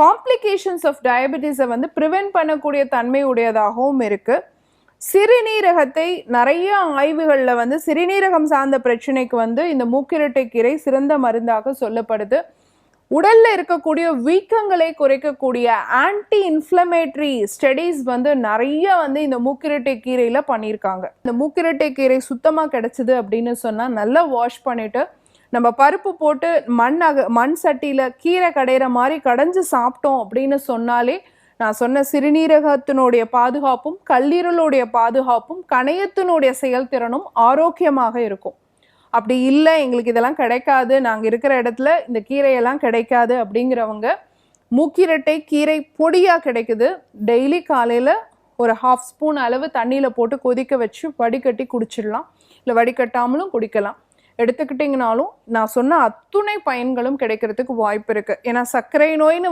Complications of டயபெட்டிஸை வந்து prevent பண்ணக்கூடிய தன்மை உடையதாகவும் இருக்குது. சிறுநீரகத்தை நிறைய ஆய்வுகளில் வந்து சிறுநீரகம் சார்ந்த பிரச்சனைக்கு வந்து இந்த மூக்கிரட்டை கீரை சிறந்த மருந்தாக சொல்லப்படுது. உடல்ல இருக்கக்கூடிய வீக்கங்களை குறைக்கக்கூடிய ஆன்டி இன்ஃப்ளமேட்டரி ஸ்டடீஸ் வந்து நிறைய வந்து இந்த மூக்கிரட்டை கீரையில பண்ணியிருக்காங்க. இந்த மூக்கிரட்டை கீரை சுத்தமாக கிடைச்சது அப்படின்னு சொன்னா நல்லா வாஷ் பண்ணிட்டு நம்ம பருப்பு போட்டு மண் சட்டியில கீரை கடையிற மாதிரி கடைஞ்சு சாப்பிட்டோம் அப்படின்னு சொன்னாலே நான் சொன்ன சிறுநீரகத்தினுடைய பாதுகாப்பும் கல்லீரலுடைய பாதுகாப்பும் கணையத்தினுடைய செயல்திறனும் ஆரோக்கியமாக இருக்கும். அப்படி இல்லை எங்களுக்கு இதெல்லாம் கிடைக்காது, நாங்கள் இருக்கிற இடத்துல இந்த கீரையெல்லாம் கிடைக்காது அப்படிங்கிறவங்க மூக்கிரட்டை கீரை பொடியாக கிடைக்குது. டெய்லி காலையில் ஒரு 1/2 ஸ்பூன் அளவு தண்ணியில் போட்டு கொதிக்க வச்சு வடிகட்டி குடிச்சிடலாம், இல்லை வடிகட்டாமலும் குடிக்கலாம். எடுத்துக்கிட்டிங்கனாலும் நான் சொன்ன அத்துணை பயன்களும் கிடைக்கிறதுக்கு வாய்ப்பு இருக்குது. ஏன்னா சர்க்கரை நோய்னு